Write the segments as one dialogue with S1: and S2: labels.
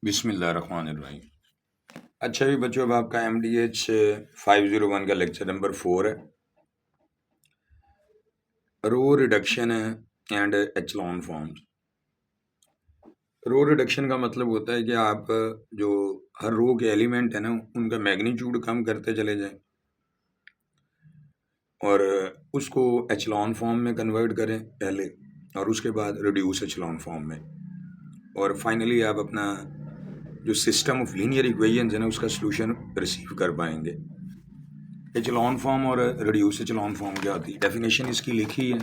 S1: बिस्मिल्लाहिर्रहमानिर्रहीम। अच्छा भी बच्चों, अब आपका MDH 501 का लेक्चर नंबर 4 है। रो रिडक्शन है and echelon forms. Row reduction का मतलब होता है कि आप जो हर रो के एलिमेंट है ना, उनका मैग्नीट्यूड कम करते चले जाएं और उसको एचलॉन फॉर्म में कन्वर्ट करें पहले, और उसके बाद रिड्यूस एचलॉन फॉर्म में, और फाइनली आप अपना जो सिस्टम ऑफ लीनियर इक्वेशंस है ना, उसका सोल्यूशन रिसीव कर पाएंगे। एचलॉन फॉर्म और रिड्यूस एचलॉन फॉर्म क्या होती है, डेफिनेशन इसकी लिखी है,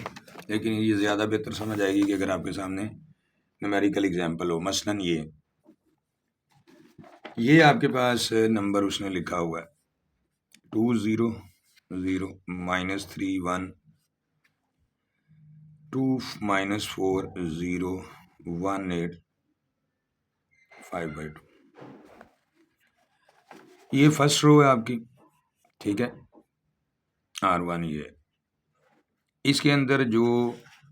S1: लेकिन ये ज़्यादा बेहतर समझ आएगी कि अगर आपके सामने न्यूमेरिकल एग्जांपल हो। मसलन ये आपके पास नंबर उसने लिखा हुआ है 2 0 0 -3 1 2 -4 0 1 8 5/2। ये फर्स्ट रो है आपकी, ठीक है, R1 ये। इसके अंदर जो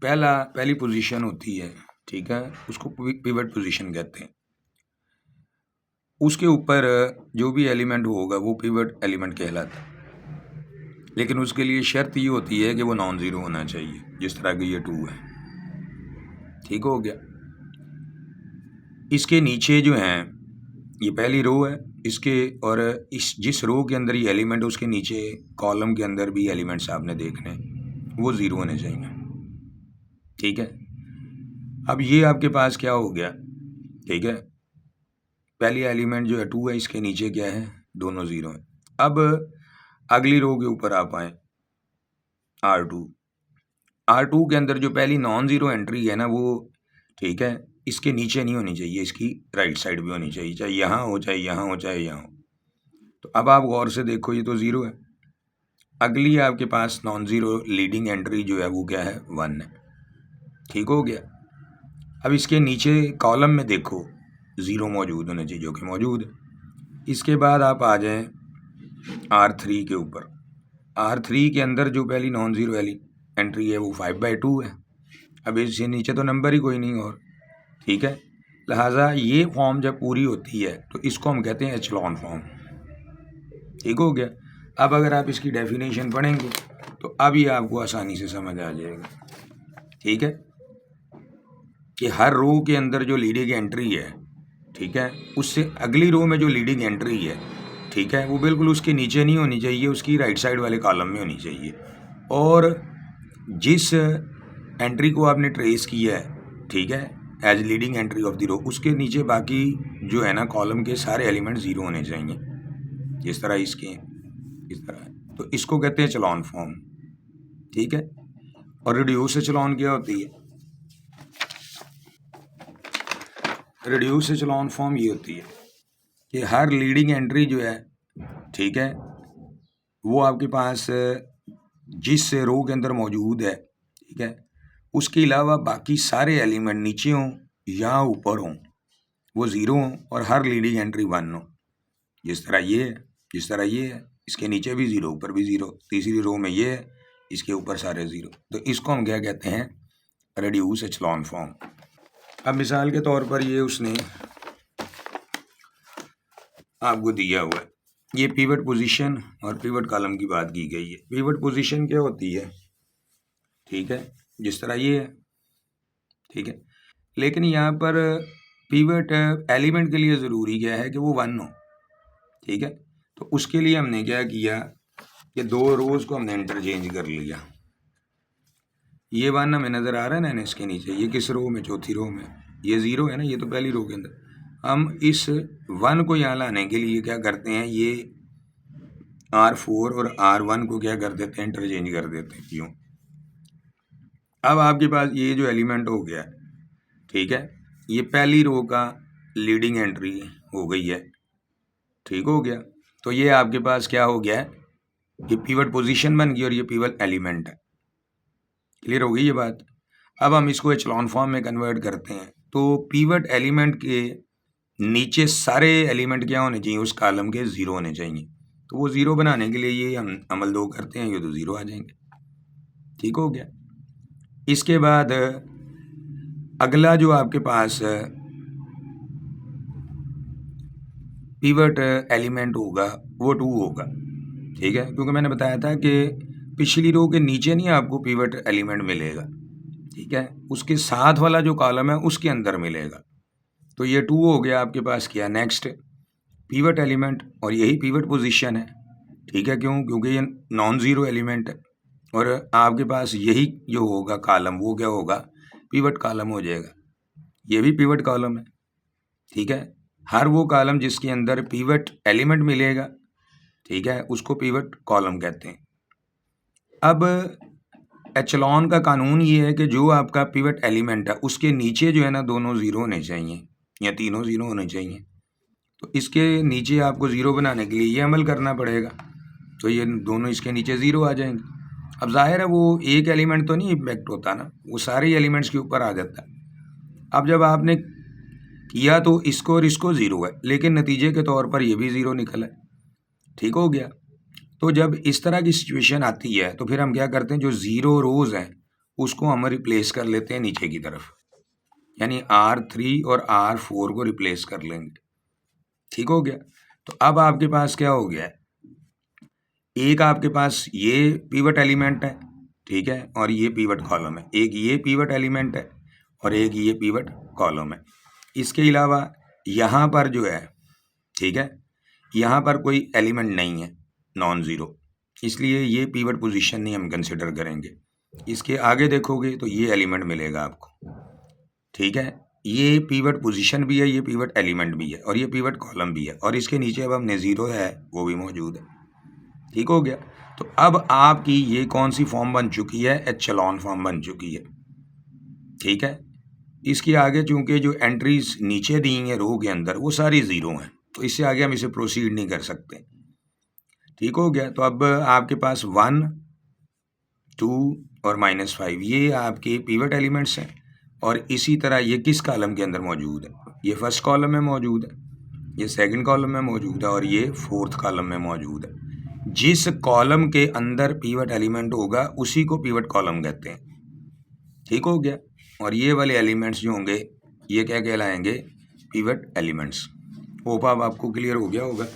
S1: पहली पोजीशन होती है, ठीक है, उसको पिवट पोजीशन कहते हैं। उसके ऊपर जो भी एलिमेंट होगा वो पिवट एलिमेंट कहलाता है, लेकिन उसके लिए शर्त ये होती है कि वो नॉन ज़ीरो होना चाहिए, जिस तरह कि ये 2 है। ठीक हो गया। इसके नीचे जो हैं, ये पहली रो है इसके, और इस जिस रो के अंदर ये एलिमेंट है उसके नीचे कॉलम के अंदर भी एलिमेंट्स आपने देखने, वो ज़ीरो होने चाहिए। ठीक है। अब ये आपके पास क्या हो गया, ठीक है, पहली एलिमेंट जो है 2 है, इसके नीचे क्या है, दोनों ज़ीरो हैं। अब अगली रो के ऊपर आप आए, R2 के अंदर जो पहली नॉन ज़ीरो एंट्री है ना वो, ठीक है, इसके नीचे नहीं होनी चाहिए, इसकी राइट साइड भी होनी चाहिए, चाहे यहाँ हो चाहे यहाँ हो चाहे यहाँ हो। तो अब आप गौर से देखो, ये तो ज़ीरो है। अगली आपके पास नॉन ज़ीरो लीडिंग एंट्री जो है वो क्या है, 1 है। ठीक हो गया। अब इसके नीचे कॉलम में देखो, ज़ीरो मौजूद होने चाहिए, जो कि मौजूद है। इसके बाद आप आ जाएं R3 के ऊपर। R3 के अंदर जो पहली नॉन ज़ीरो एंट्री है वो 5/2 है। अब इससे नीचे तो नंबर ही कोई नहीं और, ठीक है, लिहाजा ये फॉर्म जब पूरी होती है तो इसको हम कहते हैं एचलॉन फॉर्म। ठीक हो गया। अब अगर आप इसकी डेफिनेशन पढ़ेंगे तो अब ये आपको आसानी से समझ आ जाएगा, ठीक है, कि हर रो के अंदर जो लीडिंग एंट्री है, ठीक है, उससे अगली रो में जो लीडिंग एंट्री है, ठीक है, वो बिल्कुल उसके नीचे नहीं होनी चाहिए, उसकी राइट साइड वाले कॉलम में होनी चाहिए। और जिस एंट्री को आपने ट्रेस किया है, ठीक है, as leading entry of the row, उसके नीचे बाकी जो है ना कॉलम के सारे एलिमेंट ज़ीरो होने चाहिए, जिस तरह इसके, इस तरह। तो इसको कहते हैं एचलॉन फॉर्म, ठीक है। और रिड्यूस एचलॉन क्या होती है, रिड्यूस एचलॉन फॉर्म ये होती है कि हर लीडिंग एंट्री जो है, ठीक है, वो आपके पास जिस रो के अंदर मौजूद है, ठीक है, उसके अलावा बाकी सारे एलिमेंट नीचे हों या ऊपर हों, वो ज़ीरो हों, और हर लीडिंग एंट्री 1 हो। जिस तरह ये है, जिस तरह ये है, इसके नीचे भी ज़ीरो, ऊपर भी ज़ीरो, तीसरी रो में ये है, इसके ऊपर सारे ज़ीरो। तो इसको हम क्या कहते हैं, रिड्यूस एचलॉन फॉर्म। अब मिसाल के तौर पर ये उसने आपको दिया हुआ है, ये पिवट पोजीशन और पिवट कॉलम की बात की गई है। पिवट पोजीशन क्या होती है, ठीक है, जिस तरह ये है, ठीक है, लेकिन यहाँ पर पिवट एलिमेंट के लिए ज़रूरी क्या है कि वो 1 हो, ठीक है। तो उसके लिए हमने क्या किया कि दो रोज़ को हमने इंटरचेंज कर लिया। ये 1 हमें नज़र आ रहा है ना इसके नीचे, ये किस रो में, चौथी रो में, ये ज़ीरो है ना, ये तो पहली रो के अंदर। हम इस 1 को यहाँ लाने के लिए क्या करते हैं, ये R4 और R1 को क्या कर देते हैं, इंटरचेंज कर देते हैं, क्यों। अब आपके पास ये जो एलिमेंट हो गया, ठीक है, ये पहली रो का लीडिंग एंट्री हो गई है, ठीक हो गया। तो ये आपके पास क्या हो गया है, ये पिवट पोजीशन बन गई और ये पिवट एलिमेंट है। क्लियर हो गई ये बात। अब हम इसको एचलॉन फॉर्म में कन्वर्ट करते हैं, तो पिवट एलिमेंट के नीचे सारे एलिमेंट क्या होने चाहिए, उस कॉलम के ज़ीरो होने चाहिए। तो वो ज़ीरो बनाने के लिए ये हम अमल 2 करते हैं, ये तो ज़ीरो आ जाएंगे। ठीक हो गया। इसके बाद अगला जो आपके पास पिवट एलिमेंट होगा वो 2 होगा, ठीक है, क्योंकि मैंने बताया था कि पिछली रो के नीचे नहीं आपको पिवट एलिमेंट मिलेगा, ठीक है, उसके साथ वाला जो कॉलम है उसके अंदर मिलेगा। तो ये 2 हो गया आपके पास। क्या नेक्स्ट पिवट एलिमेंट, और यही पिवट पोजीशन है, ठीक है, क्यों, क्योंकि ये नॉन ज़ीरो एलिमेंट है और आपके पास यही जो होगा कॉलम वो क्या होगा, पिवट कॉलम हो जाएगा। ये भी पिवट कॉलम है, ठीक है, हर वो कॉलम जिसके अंदर पिवट एलिमेंट मिलेगा, ठीक है, उसको पिवट कॉलम कहते हैं। अब एचलॉन का कानून ये है कि जो आपका पिवट एलिमेंट है उसके नीचे जो है ना दोनों ज़ीरो होने चाहिए या तीनों ज़ीरो होने चाहिए। तो इसके नीचे आपको ज़ीरो बनाने के लिए ये अमल करना पड़ेगा, तो ये दोनों इसके नीचे ज़ीरो आ जाएंगे। अब जाहिर है वो एक एलिमेंट तो नहीं इम्पैक्ट होता ना, वो सारे एलिमेंट्स के ऊपर आ जाता है। अब जब आपने किया तो इसको और इसको ज़ीरो है, लेकिन नतीजे के तौर पर ये भी ज़ीरो निकला है, ठीक हो गया। तो जब इस तरह की सिचुएशन आती है तो फिर हम क्या करते हैं, जो ज़ीरो रोज़ हैं उसको हम रिप्लेस कर लेते हैं नीचे की तरफ, यानी R3 और R4 को रिप्लेस कर लेंगे, ठीक हो गया। तो अब आपके पास क्या हो गया है, एक आपके पास ये पिवट एलिमेंट है, ठीक है, और ये पिवट कॉलम है, एक ये पिवट एलिमेंट है और एक ये पिवट कॉलम है। इसके अलावा यहाँ पर जो है, ठीक है, यहाँ पर कोई एलिमेंट नहीं है नॉन ज़ीरो, इसलिए ये पिवट पोजीशन नहीं हम कंसिडर करेंगे। इसके आगे देखोगे तो ये एलिमेंट मिलेगा आपको, ठीक है, ये पिवट पोजीशन भी है, ये पिवट एलिमेंट भी है और ये पिवट कॉलम भी है, और इसके नीचे अब हमने ज़ीरो है वो भी मौजूद है, ठीक हो गया। तो अब आपकी ये कौन सी फॉर्म बन चुकी है, एचलॉन फॉर्म बन चुकी है, ठीक है। इसके आगे चूंकि जो एंट्रीज नीचे दी हैं रो के अंदर वो सारी ज़ीरो हैं, तो इससे आगे हम इसे प्रोसीड नहीं कर सकते, ठीक हो गया। तो अब आपके पास 1, 2 और -5 ये आपके पिवट एलिमेंट्स हैं, और इसी तरह ये किस कॉलम के अंदर मौजूद है, ये फर्स्ट कॉलम में मौजूद है, ये सेकंड कॉलम में मौजूद है और ये फोर्थ कॉलम में मौजूद है। जिस कॉलम के अंदर पिवट एलिमेंट होगा उसी को पिवट कॉलम कहते हैं, ठीक हो गया। और ये वाले एलिमेंट्स जो होंगे ये क्या कहलाएंगे, पिवट एलिमेंट्स। होप अब आपको क्लियर हो गया होगा।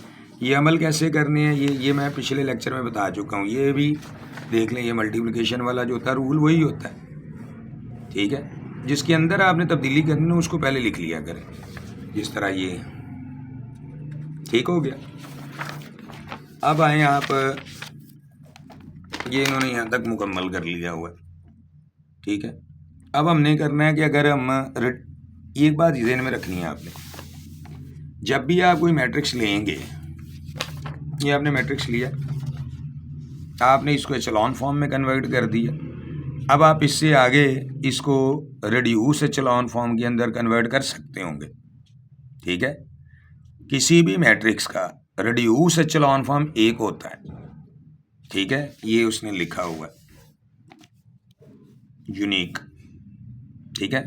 S1: ये अमल कैसे करने हैं ये मैं पिछले लेक्चर में बता चुका हूँ, ये भी देख लें। ये मल्टीप्लिकेशन वाला जो होता है रूल वही होता है, ठीक है, जिसके अंदर आपने तब्दीली करनी है उसको पहले लिख लिया करें, जिस तरह ये, ठीक हो गया। अब आए आप, ये इन्होंने यहाँ तक मुकम्मल कर लिया हुआ है, ठीक है। अब हमने करना है कि अगर हम एक बात ज़हन में रखनी है आपने, जब भी आप कोई मैट्रिक्स लेंगे, ये आपने मैट्रिक्स लिया, आपने इसको एचलॉन फॉर्म में कन्वर्ट कर दिया, अब आप इससे आगे इसको रिड्यूस एचलॉन फॉर्म के अंदर कन्वर्ट कर सकते होंगे, ठीक है। किसी भी मैट्रिक्स का रिड्यूस एचलॉन फॉर्म एक होता है, ठीक है, ये उसने लिखा हुआ है यूनिक, ठीक है।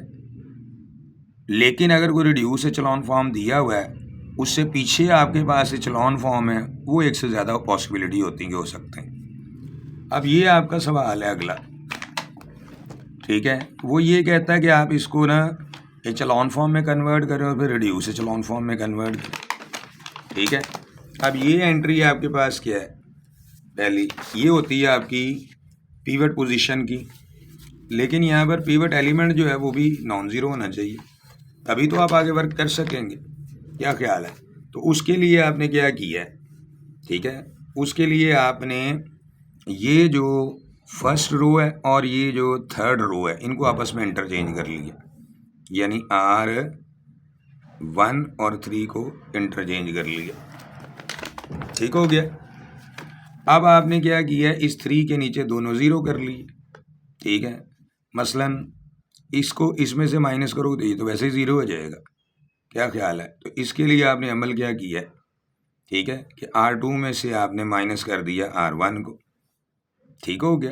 S1: लेकिन अगर कोई रिड्यूस एचलॉन फॉर्म दिया हुआ है उससे पीछे आपके पास एचलॉन फॉर्म है, वो एक से ज़्यादा पॉसिबिलिटी होती है, हो सकते हैं। अब ये आपका सवाल है अगला, ठीक है, वो ये कहता है कि आप इसको ना एचलॉन फॉर्म में कन्वर्ट करें और फिर रिड्यूस एचलॉन फॉर्म में कन्वर्ट करें, ठीक है। अब ये एंट्री आपके पास क्या है, पहली ये होती है आपकी पिवट पोजीशन की, लेकिन यहाँ पर पिवट एलिमेंट जो है वो भी नॉन ज़ीरो होना चाहिए, तभी तो आप आगे वर्क कर सकेंगे, क्या ख्याल है। तो उसके लिए आपने क्या किया है, ठीक है, उसके लिए आपने ये जो फर्स्ट रो है और ये जो थर्ड रो है इनको आपस में इंटरचेंज कर लिया, यानी R1 और 3 को इंटरचेंज कर लिया, ठीक हो गया। अब आपने क्या किया, इस 3 के नीचे दोनों ज़ीरो कर लिए, ठीक है। मसलन इसको इसमें से माइनस करो तो ये तो वैसे ही ज़ीरो हो जाएगा, क्या ख्याल है। तो इसके लिए आपने अमल क्या किया, ठीक है, कि R2 में से आपने माइनस कर दिया R1 को, ठीक हो गया।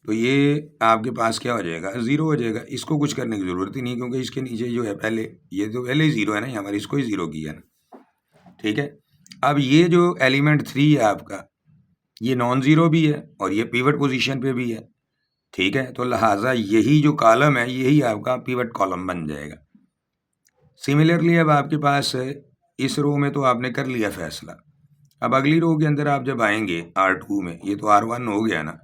S1: तो ये आपके पास क्या हो जाएगा, ज़ीरो हो जाएगा। इसको कुछ करने की ज़रूरत ही नहीं, क्योंकि इसके नीचे जो है पहले, ये तो पहले ही ज़ीरो है ना, यहाँ पर इसको ही ज़ीरो किया ना, ठीक है। अब ये जो एलिमेंट 3 है आपका, ये नॉन ज़ीरो भी है और ये पिवट पोजीशन पे भी है, ठीक है। तो लिहाजा यही जो कॉलम है यही आपका पिवट कॉलम बन जाएगा। सिमिलरली अब आपके पास इस रो में तो आपने कर लिया फैसला। अब अगली रो के अंदर आप जब आएंगे R2 में, ये तो R1 हो गया ना,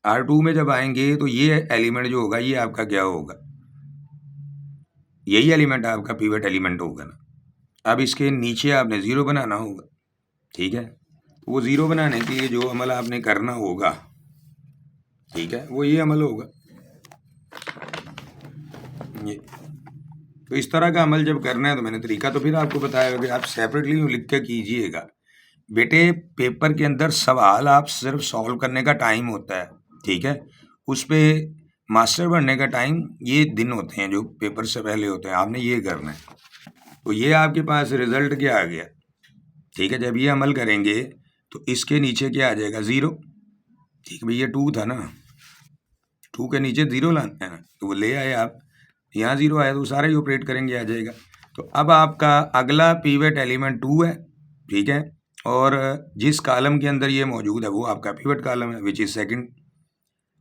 S1: R2 में जब आएंगे तो ये एलिमेंट जो होगा ये आपका क्या होगा, यही एलिमेंट आपका पिवट एलिमेंट होगा ना। अब इसके नीचे आपने 0 बनाना होगा, ठीक है। तो वो 0 बनाने के लिए जो अमल आपने करना होगा, ठीक है, वो ये अमल होगा ये। तो इस तरह का अमल जब करना है तो मैंने तरीका तो फिर आपको बताया कि आप सेपरेटली लिख के कीजिएगा। बेटे पेपर के अंदर सवाल आप सिर्फ सॉल्व करने का टाइम होता है, ठीक है, उस पर मास्टर बनने का टाइम ये दिन होते हैं जो पेपर से पहले होते हैं, आपने ये करना है। तो ये आपके पास रिजल्ट क्या आ गया, ठीक है। जब ये अमल करेंगे तो इसके नीचे क्या आ जाएगा, 0, ठीक है भाई, ये 2 था ना, 2 के नीचे 0 लाना है ना, तो वो ले आए आप, यहाँ 0 आया तो सारा ही ऑपरेट करेंगे आ जाएगा। तो अब आपका अगला पिवट एलिमेंट 2 है, ठीक है, और जिस कॉलम के अंदर ये मौजूद है वो आपका पिवट कॉलम है, विच इज़ सेकंड,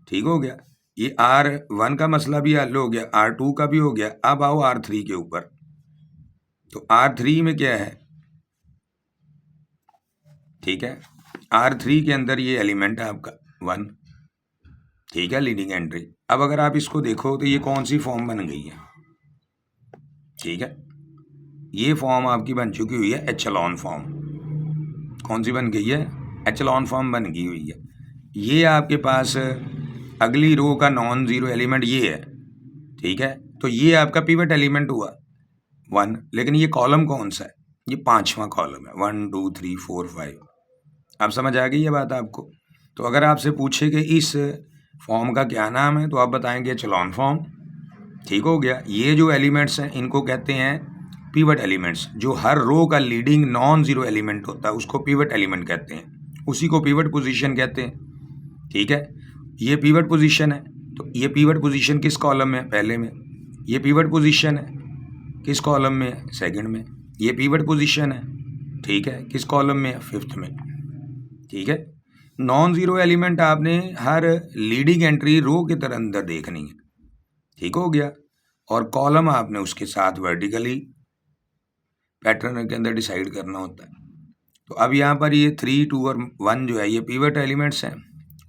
S1: ठीक हो गया। ये R1 का मसला भी हल हो गया, R2 का भी हो गया। अब आओ R3 के ऊपर। तो R3 में क्या है, ठीक है, R3 के अंदर ये एलिमेंट है आपका 1, ठीक है, लीडिंग एंट्री। अब अगर आप इसको देखो तो ये कौन सी फॉर्म बन गई है, ठीक है, ये फॉर्म आपकी बन चुकी हुई है एचेलॉन फॉर्म। कौन सी बन गई है, एचेलॉन फॉर्म बन गई हुई है। ये आपके पास अगली रो का नॉन जीरो एलिमेंट ये है, ठीक है। तो ये आपका पिवट एलिमेंट हुआ 1, लेकिन ये कॉलम कौन सा है, ये 5वां कॉलम है, 1 2 3 4 5। आप समझ आ गई ये बात आपको। तो अगर आपसे पूछे कि इस फॉर्म का क्या नाम है तो आप बताएंगे एचेलॉन फॉर्म, ठीक हो गया। ये जो एलिमेंट्स हैं इनको कहते हैं पिवट एलिमेंट्स। जो हर रो का लीडिंग नॉन जीरो एलिमेंट होता है उसको पिवट एलिमेंट कहते हैं, उसी को पिवट पोजीशन कहते हैं, ठीक है। ये पिवट पोजीशन है, तो ये पिवट पोजीशन किस कॉलम में है, पहले में। ये पिवट पोजीशन है किस कॉलम में है, सेकंड में। ये पिवट पोजीशन है, ठीक है, किस कॉलम में है, फिफ्थ में, ठीक है। नॉन जीरो एलिमेंट आपने हर लीडिंग एंट्री रो के तरह अंदर देखनी है, ठीक हो गया। और कॉलम आपने उसके साथ वर्टिकली पैटर्न के अंदर डिसाइड करना होता है। तो अब यहाँ पर ये 3 2 और 1 जो है ये पिवट एलिमेंट्स हैं,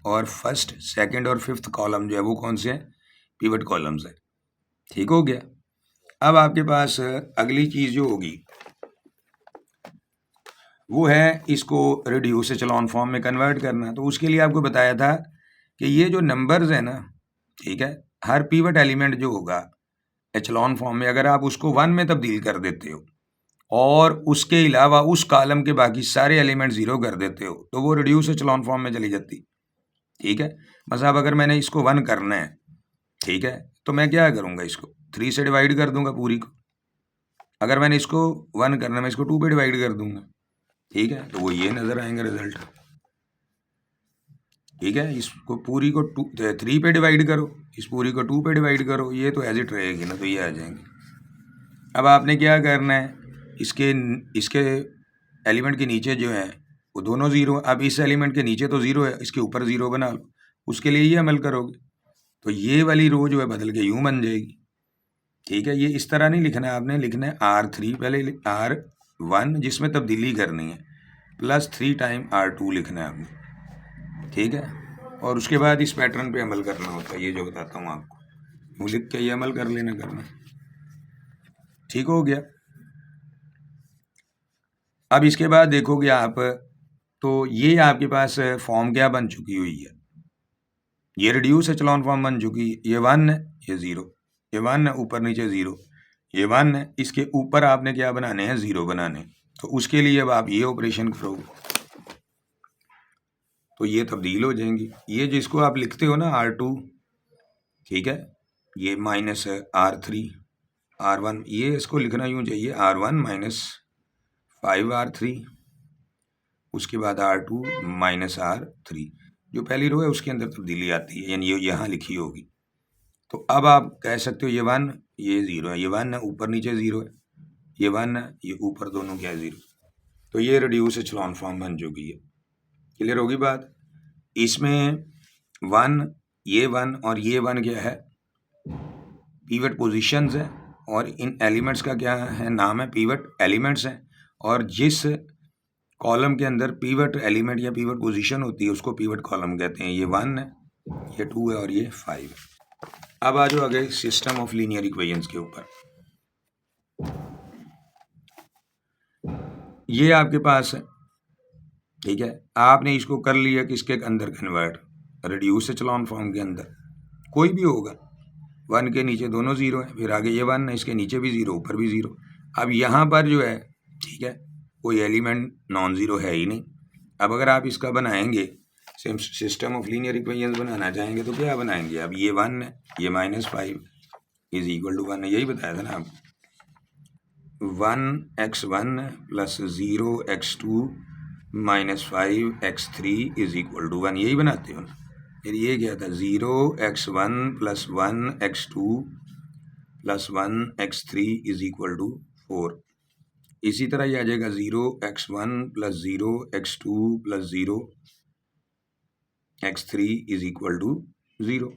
S1: और फर्स्ट सेकंड और फिफ्थ कॉलम जो है वो कौन से हैं, पिवट कॉलम्स हैं, ठीक हो गया। अब आपके पास अगली चीज़ जो होगी वो है इसको रिड्यूस एचेलॉन फॉर्म में कन्वर्ट करना। तो उसके लिए आपको बताया था कि ये जो नंबर्स है ना, ठीक है, हर पिवट एलिमेंट जो होगा एचेलॉन फॉर्म में अगर आप उसको 1 में तब्दील कर देते हो और उसके अलावा उस कॉलम के बाकी सारे एलिमेंट 0 कर देते हो तो वो रिड्यूस एचेलॉन फॉर्म में चली जाती, ठीक है। बस अब अगर मैंने इसको 1 करना है, ठीक है, तो मैं क्या करूँगा, इसको 3 से डिवाइड कर दूंगा पूरी को। अगर मैंने इसको 1 करना है मैं इसको 2 पे डिवाइड कर दूंगा, ठीक है, तो वो ये नज़र आएंगे रिजल्ट, ठीक है। इसको पूरी को 3 पे डिवाइड करो, इस पूरी को 2 पे डिवाइड करो, ये तो एज इट रहेगी ना, तो ये आ जाएंगे। अब आपने क्या करना है, इसके इसके एलिमेंट के नीचे जो है वो दोनों 0। अब इस एलिमेंट के नीचे तो 0 है, इसके ऊपर 0 बना लो, उसके लिए ये अमल करोगे तो ये वाली रो जो है बदल के यूँ बन जाएगी, ठीक है। ये इस तरह नहीं लिखना है, आपने लिखना है R3 पहले, R1 जिसमें तब्दीली करनी है प्लस 3 टाइम R2 लिखना है आपने, ठीक है। और उसके बाद इस पैटर्न पे अमल करना होता है, ये जो बताता हूँ आपको, वो लिख के ये अमल कर लेना करना, ठीक हो गया। अब इसके बाद देखोगे आप तो ये आपके पास फॉर्म क्या बन चुकी हुई है, ये रिड्यूस एचेलॉन फॉर्म बन चुकी है। ये 1 है, ये 0, ये 1 है, ऊपर नीचे 0, ये 1 है, इसके ऊपर आपने क्या बनाने हैं, 0 बनाने। तो उसके लिए अब आप ये ऑपरेशन करोगे तो ये तब्दील हो जाएंगी। ये जिसको आप लिखते हो ना R2, ठीक है, ये माइनस R3 R1, ये इसको लिखना यूँ चाहिए R1 माइनस 5R3, उसके बाद R2 माइनस R3। जो पहली रो है उसके अंदर तब्दीली आती है, यानी ये यहाँ लिखी होगी। तो अब आप कह सकते हो ये 1 ये 0 है, ये 1 है, ऊपर नीचे 0 है, ये 1 है, ये ऊपर दोनों क्या है 0। तो ये रिड्यूस एचेलॉन फॉर्म बन चुकी है, क्लियर होगी बात। इसमें 1 ये 1 और ये 1 क्या है, पिवट पोजीशंस है, और इन एलिमेंट्स का क्या है, नाम है पिवट एलिमेंट्स हैं। और जिस कॉलम के अंदर पीवट एलिमेंट या पीवट पोजीशन होती है उसको पीवट कॉलम कहते हैं। ये 1 है, ये 2 है और ये 5 है। अब आ जाओ आगे सिस्टम ऑफ लीनियर इक्वेशंस के ऊपर। ये आपके पास है, ठीक है। आपने इसको कर लिया किसके अंदर कन्वर्ट, रिड्यूस एचेलॉन फॉर्म के अंदर। कोई भी होगा, 1 के नीचे दोनों ज़ीरो है, फिर आगे ये 1 है, इसके नीचे भी ज़ीरो, ऊपर भी ज़ीरो। अब यहाँ पर जो है, ठीक है, कोई एलिमेंट नॉन ज़ीरो है ही नहीं। अब अगर आप इसका बनाएंगे सिस्टम ऑफ लीनियर इक्वेशंस बनाना चाहेंगे तो क्या बनाएंगे? अब ये 1 है, ये -5 इज इक्वल टू 1 है, यही बताया था ना आप। 1x1 plus 0x2 -5x3 is equal to 1, यही बनाते हो ना। फिर ये क्या था, 0x1 plus 1x2 plus 1x3 is equal to 4। इसी तरह ये आ जाएगा 0x1 plus 0x2 plus 0x3 is equal to 0।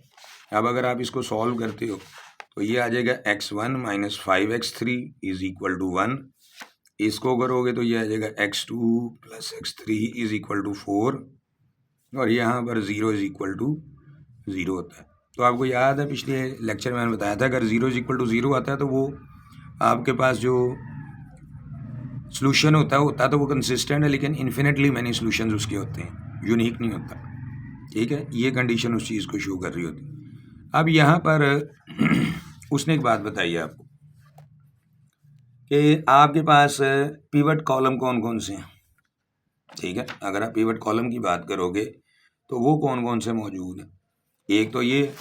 S1: अब अगर आप इसको सॉल्व करते हो तो ये आ जाएगा x1 minus 5x3 is equal to 1। इसको करोगे तो ये आ जाएगा x2 plus x3 is equal to 4 और यहाँ पर 0 इज इक्वल टू 0 होता है। तो आपको याद है पिछले लेक्चर में मैंने बताया था अगर 0 इज इक्वल टू 0 आता है तो वो आपके पास जो सोल्यूशन होता तो वो कंसिस्टेंट है, लेकिन इन्फिनेटली मैनी सोल्यूशंस उसके होते हैं, यूनिक नहीं होता, ठीक है। ये कंडीशन उस चीज़ को शो कर रही होती। अब यहाँ पर उसने एक बात बताई आपको कि आपके पास पिवट कॉलम कौन कौन से हैं, ठीक है। अगर आप पिवट कॉलम की बात करोगे तो वो कौन कौन से मौजूद हैं। एक तो ये,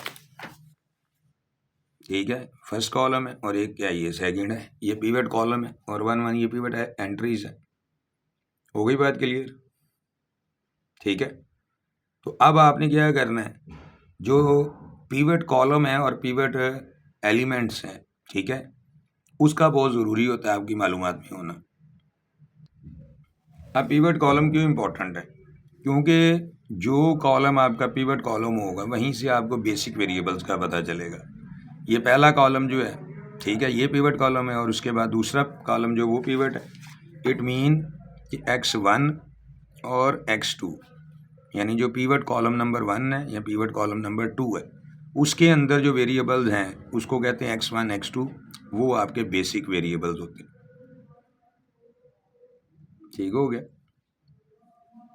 S1: ठीक है, फर्स्ट कॉलम है, और एक क्या ये सेकंड है, ये पिवट कॉलम है, और 1 1 ये पिवट एंट्रीज है। हो गई बात क्लियर, ठीक है। तो अब आपने क्या करना है, जो पिवट कॉलम है और पिवट एलिमेंट्स हैं, ठीक है, उसका बहुत ज़रूरी होता है आपकी मालूमात में होना। अब पिवट कॉलम क्यों इम्पोर्टेंट है, क्योंकि जो कॉलम आपका पिवट कॉलम होगा वहीं से आपको बेसिक वेरिएबल्स का पता चलेगा। ये पहला कॉलम जो है, ठीक है, ये पिवट कॉलम है, और उसके बाद दूसरा कॉलम जो वो पिवट है। इट मीन कि x1 और x2 यानी जो पिवट कॉलम नंबर 1 है या पिवट कॉलम नंबर 2 है, उसके अंदर जो वेरिएबल्स हैं उसको कहते हैं x1 x2, वो आपके बेसिक वेरिएबल्स होते हैं। ठीक हो गया,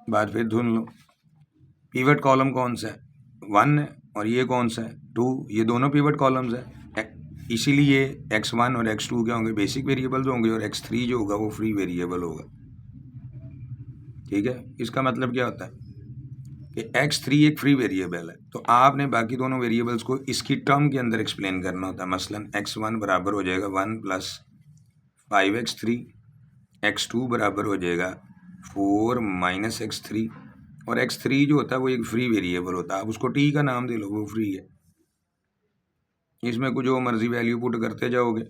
S1: बात फिर धुन लो। पिवट कॉलम कौन सा है, 1 है, और ये कौन सा है, 2। ये दोनों पिवट कॉलम्स हैं, इसीलिए x1 और x2 क्या होंगे, बेसिक वेरिएबल्स होंगे, और x3 जो होगा वो फ्री वेरिएबल होगा, ठीक है। इसका मतलब क्या होता है कि x3 एक फ्री वेरिएबल है, तो आपने बाकी दोनों वेरिएबल्स को इसकी टर्म के अंदर एक्सप्लेन करना होता है। मसलन x1 बराबर हो जाएगा 1 प्लस 5x3, x2 बराबर हो जाएगा 4 माइनस x3, और x3 जो होता है वो एक फ्री वेरिएबल होता है। आप उसको t का नाम दे लो, वो फ्री है। इसमें कुछ जो मर्जी वैल्यू पुट करते जाओगे,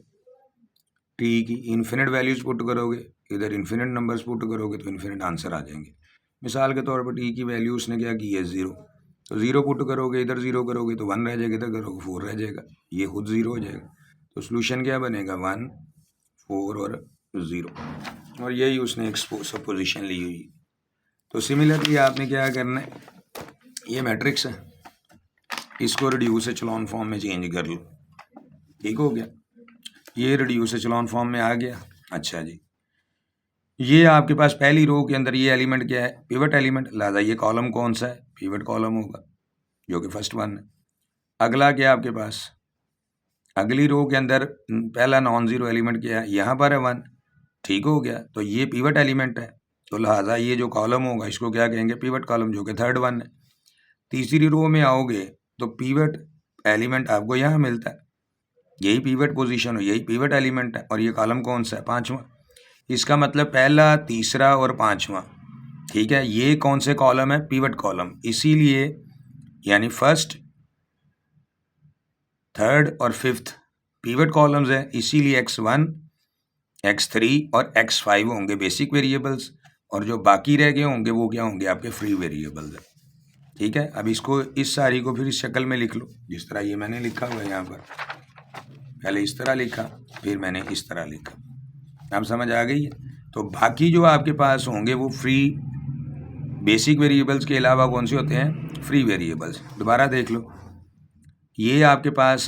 S1: t की इन्फिनिट वैल्यूज पुट करोगे, इधर इन्फिनिट नंबर्स पुट करोगे तो इन्फिनिट आंसर आ जाएंगे। मिसाल के तौर पर t की वैल्यू उसने क्या की है 0, तो 0 पुट करोगे, इधर 0 करोगे तो 1 रह जाएगा, इधर करोगे 4 रह जाएगा, ये खुद 0 हो जाएगा। तो सोल्यूशन क्या बनेगा, 1 4 और 0, और यही उसने एक सपोजिशन ली हुई। तो सिमिलरली आपने क्या करना है, ये मैट्रिक्स है, इसको रिड्यूस एचेलॉन फॉर्म में चेंज कर लो, ठीक हो गया। ये रिड्यूस एचेलॉन फॉर्म में आ गया। अच्छा जी, ये आपके पास पहली रो के अंदर ये एलिमेंट क्या है, पिवट एलिमेंट, लिहाजा ये कॉलम कौन सा है, पिवट कॉलम होगा, जो कि फर्स्ट 1 है। अगला क्या आपके पास, अगली रो के अंदर पहला नॉन ज़ीरो एलिमेंट क्या है, यहाँ पर है 1, ठीक हो गया। तो ये पिवट एलिमेंट है, तो लिहाजा ये जो कॉलम होगा इसको क्या कहेंगे, पिवट कॉलम, जो कि थर्ड 1 है। तीसरी रो में आओगे तो पिवट एलिमेंट आपको यहाँ मिलता है, यही पिवट पोजीशन हो, यही पिवट एलिमेंट है, और ये कॉलम कौन सा है, 5वां। इसका मतलब पहला, तीसरा और 5वां, ठीक है, ये कौन से कॉलम है, पिवट कॉलम। इसीलिए यानी फर्स्ट, थर्ड और फिफ्थ पिवट कॉलम्स हैं, इसीलिए x1 x3 और x5 होंगे बेसिक वेरिएबल्स, और जो बाकी रह गए होंगे वो क्या होंगे, आपके फ्री वेरिएबल्स है, ठीक है। अब इसको, इस सारी को फिर इस शक्ल में लिख लो, जिस तरह ये मैंने लिखा हुआ है यहाँ पर, पहले इस तरह लिखा, फिर मैंने इस तरह लिखा। अब समझ आ गई है। तो बाकी जो आपके पास होंगे वो फ्री बेसिक वेरिएबल्स के अलावा कौन से होते हैं, फ्री वेरिएबल्स। दोबारा देख लो, ये आपके पास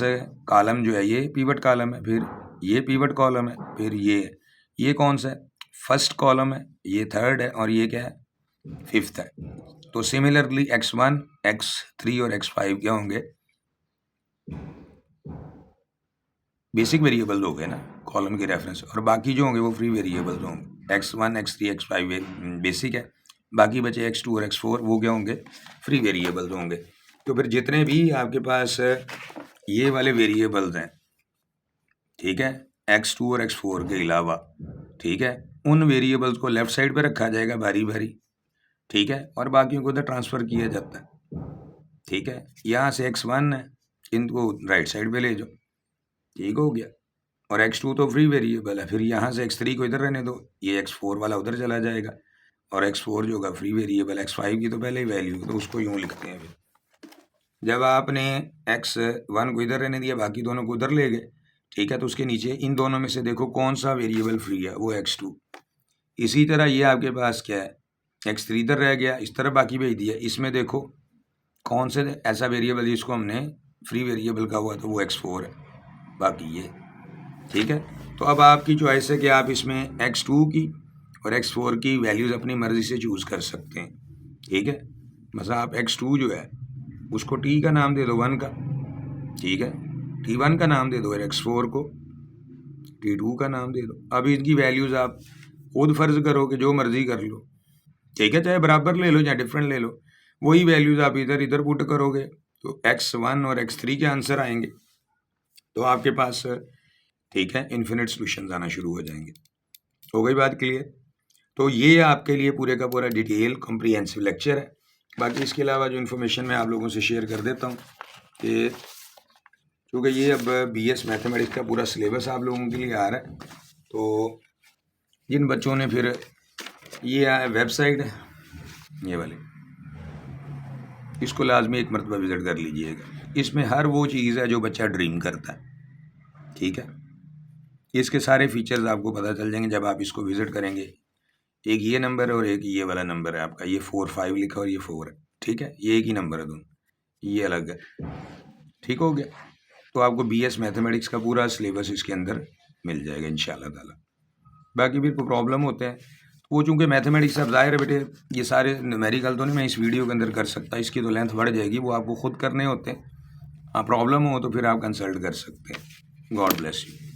S1: कॉलम जो है ये पिवट कॉलम है, फिर ये पिवट कॉलम है, फिर ये कौन सा है, फर्स्ट कॉलम है, ये थर्ड है, और ये क्या है, फिफ्थ है। तो सिमिलरली x1, x3 और x5 क्या होंगे, बेसिक वेरिएबल्स हो गए ना कॉलम के रेफरेंस, और बाकी जो होंगे वो फ्री वेरिएबल्स होंगे। x1, x3, x5 बेसिक है, बाकी बचे x2 और x4 वो क्या होंगे, फ्री वेरिएबल्स होंगे। तो फिर जितने भी आपके पास ये वाले वेरिएबल्स हैं, ठीक है, x2 और x4 के अलावा, ठीक है, उन वेरिएबल्स को लेफ्ट साइड पे रखा जाएगा बारी बारी, ठीक है, और बाकियों को उधर ट्रांसफ़र किया जाता है, ठीक है। यहाँ से x1 है, इनको राइट साइड पे ले जाओ, ठीक हो गया। और x2 तो फ्री वेरिएबल है, फिर यहाँ से x3 को इधर रहने दो, ये x4 वाला उधर चला जाएगा, और x4 जो होगा फ्री वेरिएबल, x5 की तो पहले ही वैल्यू है तो उसको यूँ लिखते हैं। फिर जब आपने x1 को इधर रहने दिया, बाकी दोनों को उधर ले गए, ठीक है, तो उसके नीचे इन दोनों में से देखो कौन सा वेरिएबल फ्री है, वो x2। इसी तरह ये आपके पास क्या है, x3 इधर रह गया, इस तरह बाकी भेज दिया, इसमें देखो कौन से ऐसा वेरिएबल जिसको हमने फ्री वेरिएबल का हुआ तो वो x4 है, बाकी ये, ठीक है। तो अब आपकी चॉइस है कि आप इसमें x2 की और x4 की वैल्यूज़ अपनी मर्ज़ी से चूज़ कर सकते हैं, ठीक है। मतलब आप x2 जो है उसको t का नाम दे दो 1 का, ठीक है, t1 का नाम दे दो, और x4 को t2 का नाम दे दो। अब इनकी वैल्यूज़ आप खुद फ़र्ज़ करो कि जो मर्ज़ी कर लो, ठीक है, चाहे बराबर ले लो या डिफरेंट ले लो, वही वैल्यूज़ आप इधर इधर पुट करोगे तो x1 और x3 के आंसर आएंगे, तो आपके पास, ठीक है, इन्फिनिट सॉल्यूशंस आना शुरू हो जाएंगे। हो गई बात क्लियर? तो ये आपके लिए पूरे का पूरा डिटेल कॉम्प्रिहेंसिव लेक्चर है। बाकी इसके अलावा जो इन्फॉर्मेशन मैं आप लोगों से शेयर कर देता हूँ कि क्योंकि ये अब BS मैथमेटिक्स का पूरा सिलेबस आप लोगों के लिए आ रहा है, तो जिन बच्चों ने फिर ये वेबसाइट है ये वाली, इसको लाजमी एक मरतबा विज़िट कर लीजिएगा। इसमें हर वो चीज़ है जो बच्चा ड्रीम करता है, ठीक है। इसके सारे फीचर्स आपको पता चल जाएंगे जब आप इसको विज़िट करेंगे। एक ये नंबर है और एक ये वाला नंबर है आपका, ये 4-5 लिखा और ये 4 है, ठीक है, ये एक ही नंबर है दोनों, ये अलग है, ठीक हो गया। तो आपको BS मैथमेटिक्स का पूरा सिलेबस इसके अंदर मिल जाएगा इंशाल्लाह ताला। बाकी फिर कोई प्रॉब्लम होते हैं तो वो चूँकि मैथमेटिक्स अब ज़ाहिर है बेटे, ये सारे न्यूमेरिकल तो नहीं मैं इस वीडियो के अंदर कर सकता, इसकी तो लेंथ बढ़ जाएगी, वो आपको खुद करने होते हैं। हाँ, प्रॉब्लम हो तो फिर आप कंसल्ट कर सकते हैं। God bless you.